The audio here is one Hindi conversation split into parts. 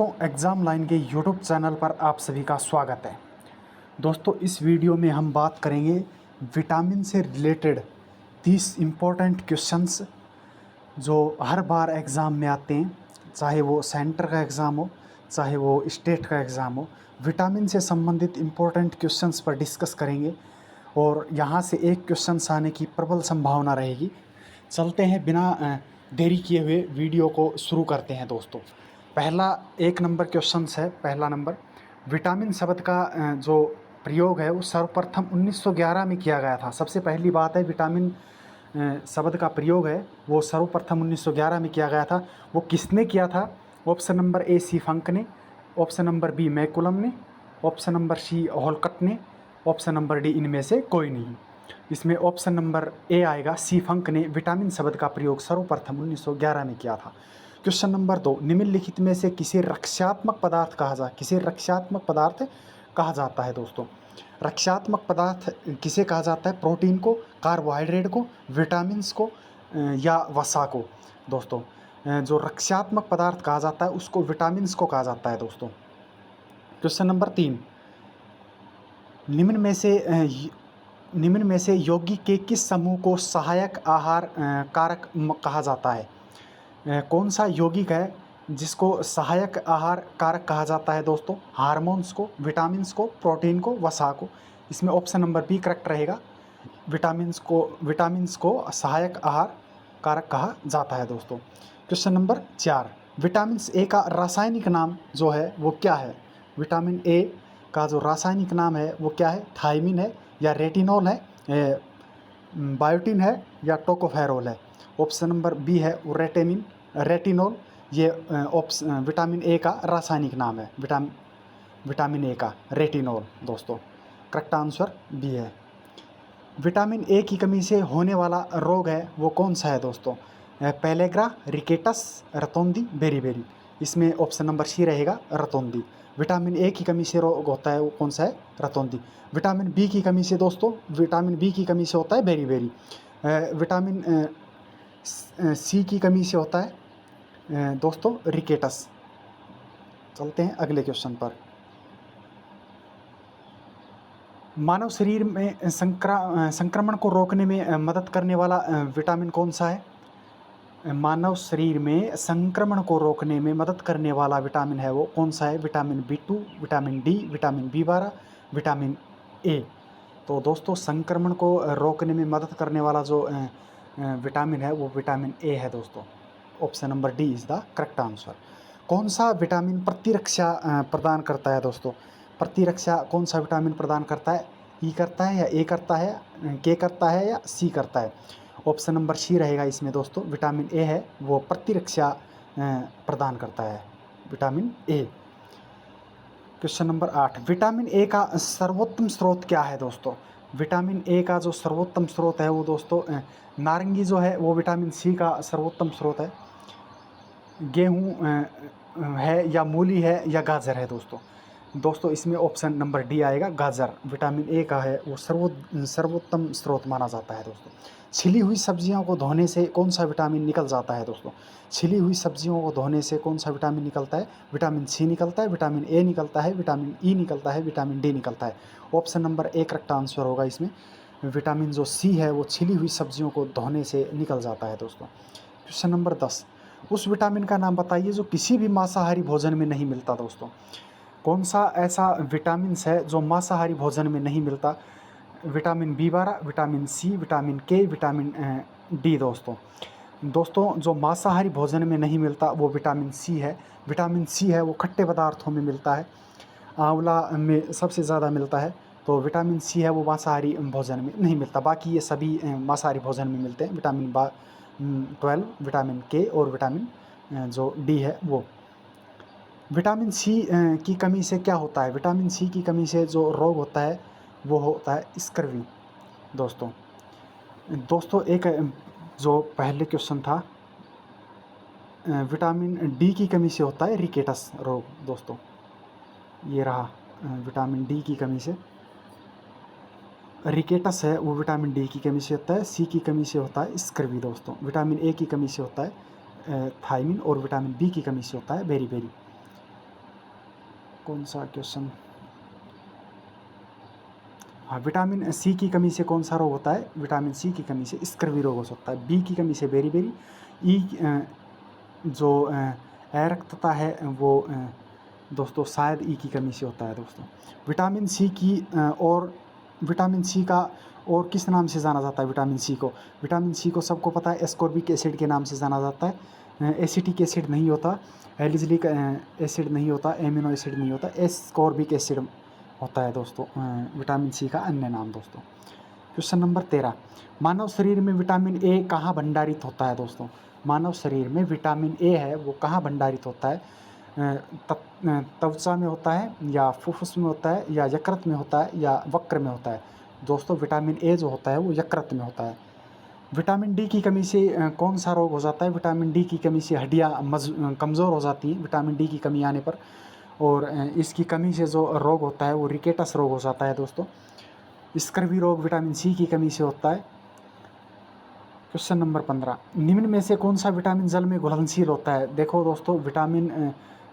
दोस्तों एग्ज़ाम लाइन के यूट्यूब चैनल पर आप सभी का स्वागत है। दोस्तों इस वीडियो में हम बात करेंगे विटामिन से रिलेटेड 30 इम्पोर्टेंट क्वेश्चंस जो हर बार एग्ज़ाम में आते हैं, चाहे वो सेंटर का एग्ज़ाम हो चाहे वो स्टेट का एग्ज़ाम हो। विटामिन से संबंधित इम्पोर्टेंट क्वेश्चंस पर डिस्कस करेंगे और यहाँ से एक क्वेश्चन आने की प्रबल संभावना रहेगी। चलते हैं बिना देरी किए हुए वीडियो को शुरू करते हैं। दोस्तों पहला 1 नंबर क्वेश्चन है। पहला नंबर, विटामिन शब्द का जो प्रयोग है वो सर्वप्रथम 1911 में किया गया था। सबसे पहली बात है, विटामिन शब्द का प्रयोग है वो सर्वप्रथम 1911 में किया गया था। वो किसने किया था? ऑप्शन नंबर ए सी फंक ने, ऑप्शन नंबर बी मैकुलम ने, ऑप्शन नंबर सी हॉलकट ने, ऑप्शन नंबर डी इनमें से कोई नहीं। इसमें ऑप्शन नंबर ए आएगा, सी फंक ने विटामिन शब्द का प्रयोग सर्वप्रथम 1911 में किया था। क्वेश्चन नंबर 2, निम्नलिखित में से किसे रक्षात्मक पदार्थ कहा जाता है? दोस्तों रक्षात्मक पदार्थ किसे कहा जाता है? प्रोटीन को, कार्बोहाइड्रेट को, विटामिन्स को या वसा को? दोस्तों जो रक्षात्मक पदार्थ कहा जाता है उसको विटामिन्स को कहा जाता है। दोस्तों क्वेश्चन नंबर 3, निम्न में से यौगिक के किस समूह को सहायक आहार कारक कहा जाता है? कौन सा यौगिक है जिसको सहायक आहार कारक कहा जाता है? दोस्तों हार्मोन्स को, विटामिन्स को, प्रोटीन को, वसा को। इसमें ऑप्शन नंबर बी करेक्ट रहेगा। विटामिन्स को सहायक आहार कारक कहा जाता है। दोस्तों क्वेश्चन नंबर 4, विटामिन ए का रासायनिक नाम जो है वो क्या है? विटामिन ए का जो रासायनिक नाम है वो क्या है? थायमिन है या रेटिनॉल है, बायोटिन है या टोकोफेरोल है? ऑप्शन नंबर बी है वो रेटिनॉल। ये विटामिन ए का रासायनिक नाम है। विटामिन ए का रेटिनॉल। दोस्तों करेक्ट आंसर बी है। विटामिन ए की कमी से होने वाला रोग है वो कौन सा है? दोस्तों पेलेग्रा, रिकेटस, रतौंधी, बेरी। इसमें ऑप्शन नंबर सी रहेगा, रतौंधी। विटामिन ए की कमी से रोग होता है वो कौन सा है? रतौंधी। विटामिन बी की कमी से होता है बेरी। विटामिन सी की कमी से होता है दोस्तों रिकेटस। चलते हैं अगले क्वेश्चन पर। मानव शरीर में संक्रमण को रोकने में मदद करने वाला विटामिन कौन सा है? मानव शरीर में संक्रमण को रोकने में मदद करने वाला विटामिन है वो कौन सा है? Vitamin B2, vitamin D, vitamin B12, vitamin A. तो दोस्तों संक्रमण को रोकने में मदद करने वाला जो विटामिन है वो विटामिन ए है। दोस्तों option number D is the correct answer. कौन सा विटामिन प्रतिरक्षा प्रदान करता है? दोस्तों प्रतिरक्षा कौन सा विटामिन प्रदान करता है? ई करता है या ए करता है, के करता है या सी करता है? ऑप्शन नंबर सी रहेगा इसमें। दोस्तों विटामिन ए है वो प्रतिरक्षा प्रदान करता है, vitamin A. Question number 8, vitamin A का सर्वोत्तम स्रोत क्या है? दोस्तों विटामिन ए का जो सर्वोत्तम स्रोत है वो दोस्तों नारंगी जो है वो विटामिन सी का सर्वोत्तम स्रोत है। गेहूँ है या मूली है या गाजर है? दोस्तों इसमें ऑप्शन नंबर डी आएगा, गाजर। विटामिन ए का है वो सर्वोत्तम स्रोत माना जाता है। दोस्तों छिली हुई सब्जियों को धोने से कौन सा विटामिन निकल जाता है? दोस्तों छिली हुई सब्जियों को धोने से कौन सा विटामिन निकलता है? विटामिन सी निकलता है, विटामिन ए निकलता है, विटामिन ई निकलता है, विटामिन डी निकलता है। Option number A correct answer होगा इसमें। विटामिन जो सी है वो छिली हुई सब्जियों को धोने से निकल जाता है। दोस्तों क्वेश्चन नंबर 10, उस विटामिन का नाम बताइए जो किसी भी मांसाहारी भोजन में नहीं मिलता। दोस्तों कौन सा ऐसा विटामिन है जो मांसाहारी भोजन में नहीं मिलता? Vitamin B12, vitamin C, vitamin K, vitamin D. दोस्तों जो मांसाहारी भोजन में नहीं मिलता वो विटामिन सी है। विटामिन सी है वो खट्टे पदार्थों में मिलता है, आंवला में सबसे ज़्यादा मिलता है। तो विटामिन सी है वो मांसाहारी भोजन में नहीं मिलता, बाकी ये सभी मांसाहारी भोजन में मिलते हैं। विटामिन 12, विटामिन के और विटामिन जो डी है वो। विटामिन सी की कमी से क्या होता है? विटामिन सी की कमी से जो रोग होता है वो होता है स्कर्वी। दोस्तों एक जो पहले क्वेश्चन था, विटामिन डी की कमी से होता है रिकेटस रोग। दोस्तों ये रहा, विटामिन डी की कमी से रिकेटस है वो विटामिन डी की कमी से होता है। सी की कमी से होता है स्कर्वी। दोस्तों विटामिन ए की कमी से होता है थायमिन और विटामिन बी की कमी से होता है बेरी। कौन सा क्वेश्चन? हाँ, विटामिन सी की कमी से कौन सा रोग होता है? विटामिन सी की कमी से स्कर्वी रोग हो सकता है। बी की कमी से बेरीबेरी। ई जो अरक्तता है वो दोस्तों शायद ई की कमी से होता है दोस्तों। विटामिन सी की और विटामिन सी का और किस नाम से जाना जाता है विटामिन सी को? विटामिन सी को सबको पता है एस्कॉर्बिक एसिड के नाम से जाना जाता है। एसिटिक एसिड नहीं होता, एलिजिलिक एसिड नहीं होता, एमिनो एसिड नहीं होता, एस्कॉर्बिक एसिड होता है दोस्तों विटामिन सी का अन्य नाम दोस्तों। क्वेश्चन नंबर 13, मानव शरीर में विटामिन ए कहाँ भंडारित होता है दोस्तों? मानव शरीर में विटामिन ए है वो कहाँ भंडारित होता है? त्वचा में होता है, या फुफ्फुस में होता है, या यकृत में होता है, या वक्र में होता है? दोस्तों विटामिन ए जो होता है वो यकृत में होता है। विटामिन डी की कमी से कौन सा रोग हो जाता है? विटामिन डी की कमी से हड्डियाँ कमज़ोर हो जाती हैं विटामिन डी की कमी आने पर, और इसकी कमी से जो रोग होता है वो रिकेटस रोग हो जाता है दोस्तों। स्कर्वी रोग विटामिन सी की कमी से होता है। क्वेश्चन नंबर 15, निम्न में से कौन सा विटामिन जल में घुलनशील होता है? देखो दोस्तों विटामिन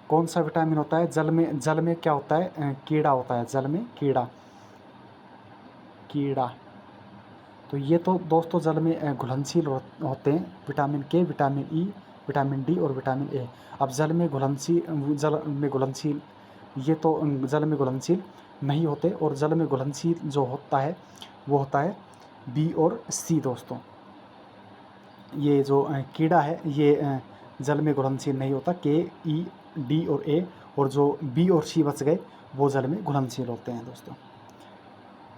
कौन सा विटामिन होता है जल में क्या होता है? कीड़ा होता है जल में, कीड़ा। तो ये तो दोस्तों जल में घुलनशील होते हैं, vitamin K, vitamin E, vitamin D और विटामिन ए। अब जल में घुलनशील ये तो जल में घुलनशील नहीं होते, और जल में घुलनशील जो होता है वो होता है बी और सी दोस्तों। ये जो कीड़ा है ये जल में घुलनशील नहीं होता, के, ई, डी और ए, और जो बी और सी बच गए वो जल में घुलनशील होते हैं दोस्तों।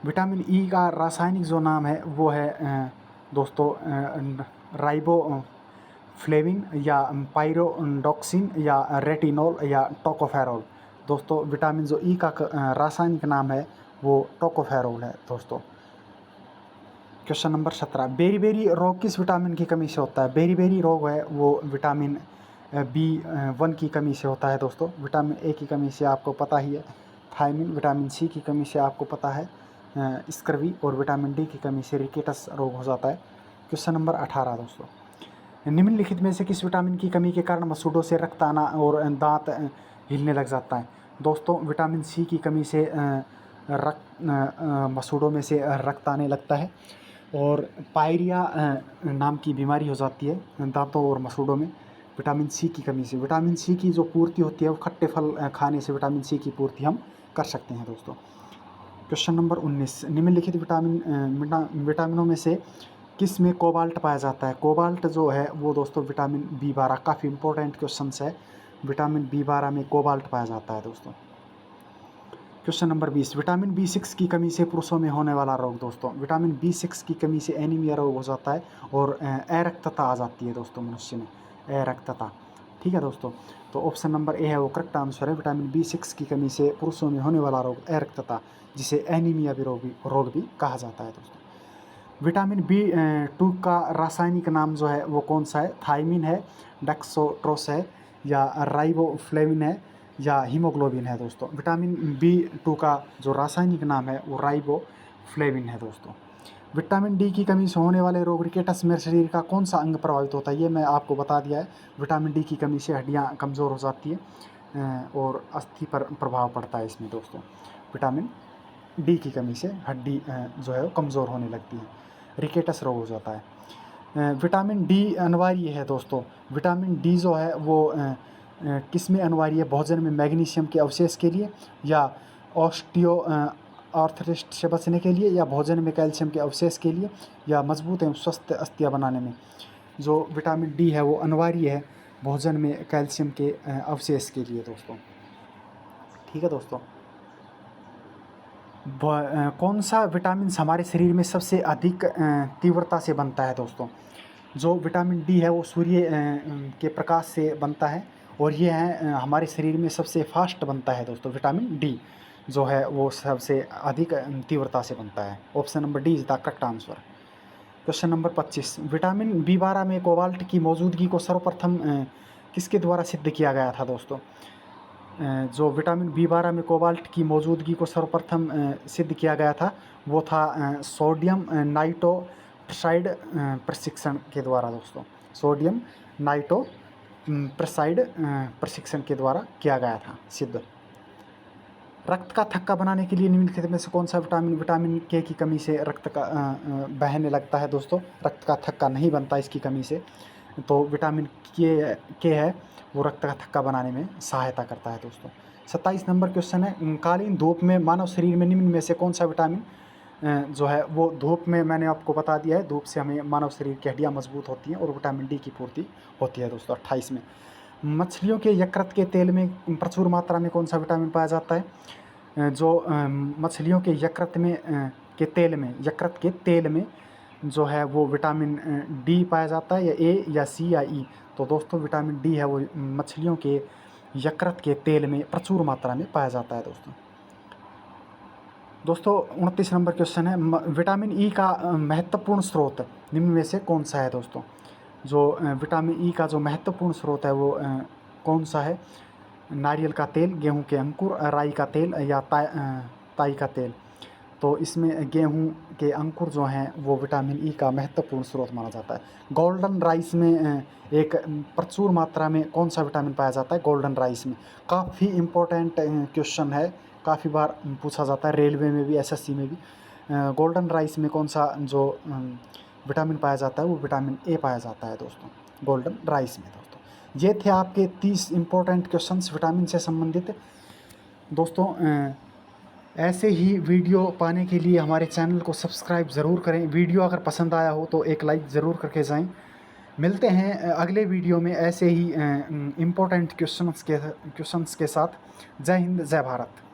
विटामिन ई का रासायनिक जो नाम है वो है दोस्तों राइबोफ्लेविन, या पाइरोडॉक्सिन, या रेटिनॉल, या टोकोफेरोल। दोस्तों विटामिन जो ई का रासायनिक नाम है वो टोकोफेरोल है दोस्तों। क्वेश्चन नंबर 17, बेरीबेरी रोग किस विटामिन की कमी से होता है? बेरीबेरी रोग है वो विटामिन B1 की कमी से होता है दोस्तों। विटामिन ए की कमी से आपको पता ही है थायमिन, विटामिन सी की कमी से आपको पता है स्कर्वी, और विटामिन डी की कमी से रिकेटस रोग हो जाता है। क्वेश्चन नंबर 18 दोस्तों, निम्नलिखित में से किस विटामिन की कमी के कारण मसूड़ों से रक्त आना और दांत हिलने लग जाता है? दोस्तों विटामिन सी की कमी से मसूड़ों में से रक्त आने लगता है, और पायरिया नाम की बीमारी हो जाती है दांतों और मसूड़ों में विटामिन सी की कमी से। विटामिन सी की जो पूर्ति होती है वो खट्टे फल खाने से विटामिन सी की पूर्ति हम कर सकते हैं दोस्तों। क्वेश्चन नंबर 19, निम्नलिखित विटामिनों में से किस में कोबाल्ट पाया जाता है? कोबाल्ट जो है वो दोस्तों विटामिन B12, काफ़ी इंपॉर्टेंट क्वेश्चन है। विटामिन B12 में कोबाल्ट पाया जाता है दोस्तों। क्वेश्चन नंबर 20, विटामिन B6 की कमी से पुरुषों में होने वाला रोग दोस्तों। विटामिन B6 की कमी से एनीमिया रोग हो जाता है, और अरक्तता आ जाती है दोस्तों मनुष्य में, अरक्तता। ठीक है दोस्तों, तो ऑप्शन नंबर ए है वो करेक्ट आंसर है। विटामिन B6 की कमी से पुरुषों में होने वाला रोग अरक्तता, जिसे एनीमिया रोग भी कहा जाता है दोस्तों। विटामिन B2 का रासायनिक नाम जो है वो कौन सा है? थायमिन है, डेक्सोट्रोस है, या राइबोफ्लेविन है, या हीमोग्लोबिन है दोस्तों। विटामिन B2 का जो रासायनिक नाम है वो राइबोफ्लेविन है दोस्तों। विटामिन डी की कमी से होने वाले रोग रिकेटस में शरीर का कौन सा अंग प्रभावित होता है? ये मैं आपको बता दिया है। विटामिन डी की कमी से हड्डियाँ कमज़ोर हो जाती है और अस्थि पर प्रभाव पड़ता है इसमें दोस्तों। विटामिन डी की कमी से हड्डी जो है वो कमज़ोर होने लगती है, रिकेटस रोग हो जाता है। विटामिन डी अनिवार्य है दोस्तों। विटामिन डी जो है वो किस में अनिवार्य है? भोजन में मैग्नीशियम के अवशेष के लिए, या ऑस्टियो आर्थराइटिस से बचने के लिए, या भोजन में कैल्शियम के अवशेष के लिए, या मजबूत एवं स्वस्थ अस्थियाँ बनाने में। जो विटामिन डी है वो अनिवार्य है भोजन में कैल्शियम के अवशेष के लिए दोस्तों। ठीक है दोस्तों, कौन सा विटामिन हमारे शरीर में सबसे अधिक तीव्रता से बनता है दोस्तों? जो विटामिन डी है वो सूर्य के प्रकाश से बनता है, और ये है हमारे शरीर में सबसे फास्ट बनता है दोस्तों। विटामिन डी जो है वो सबसे अधिक तीव्रता से बनता है। Option number D is the correct answer. Question number 25, vitamin B12 में कोबाल्ट की मौजूदगी को सर्वप्रथम किसके द्वारा सिद्ध किया गया था दोस्तों? जो विटामिन B12 में कोबाल्ट की मौजूदगी को सर्वप्रथम सिद्ध किया गया था वो था सोडियम नाइट्रोक्साइड प्रशिक्षण के द्वारा दोस्तों। सोडियम नाइट्रोक्साइड प्रशिक्षण के द्वारा किया गया था सिद्ध। रक्त का थक्का बनाने के लिए निम्नलिखित में से कौन सा विटामिन विटामिन के की कमी से रक्त का बहने लगता है दोस्तों। रक्त का थक्का नहीं बनता इसकी कमी से। तो विटामिन के है वो रक्त का थक्का बनाने में सहायता करता है दोस्तों। 27 नंबर क्वेश्चन है, कालीन धूप में मानव शरीर में निम्न में से कौन सा विटामिन जो है वो धूप में, मैंने आपको बता दिया है, धूप से हमें मानव शरीर की हड्डियाँ मजबूत होती हैं और विटामिन डी की पूर्ति होती है दोस्तों। 28 में मछलियों के यकृत के तेल में प्रचुर मात्रा में कौन सा विटामिन पाया जाता है। जो मछलियों के यकृत में के तेल में, यकृत के तेल में जो है वो विटामिन डी पाया जाता है, या ए या सी या ई। तो दोस्तों विटामिन डी है वो मछलियों के यकृत के तेल में प्रचुर मात्रा में पाया जाता है दोस्तों। 29 नंबर क्वेश्चन है, विटामिन ई का महत्वपूर्ण स्रोत निम्न में से कौन सा है दोस्तों। जो विटामिन ई का जो महत्वपूर्ण स्रोत है वो कौन सा है। नारियल का तेल, गेहूं के अंकुर, राई का तेल या ताई का तेल। तो इसमें गेहूं के अंकुर जो हैं वो विटामिन ई का महत्वपूर्ण स्रोत माना जाता है। गोल्डन राइस में एक प्रचुर मात्रा में कौन सा विटामिन पाया जाता है। गोल्डन राइस में काफ़ी इम्पोर्टेंट क्वेश्चन है, काफ़ी बार पूछा जाता है, रेलवे में भी, एसएससी में भी। गोल्डन राइस में कौन सा जो विटामिन पाया जाता है वो विटामिन ए पाया जाता है दोस्तों, गोल्डन राइस में दोस्तों। ये थे आपके 30 इम्पोर्टेंट क्वेश्चंस विटामिन से संबंधित दोस्तों। ऐसे ही वीडियो पाने के लिए हमारे चैनल को सब्सक्राइब ज़रूर करें। वीडियो अगर पसंद आया हो तो एक लाइक ज़रूर करके जाएं। मिलते हैं अगले वीडियो में ऐसे ही इम्पोर्टेंट क्वेश्चंस के साथ। जय हिंद, जय भारत।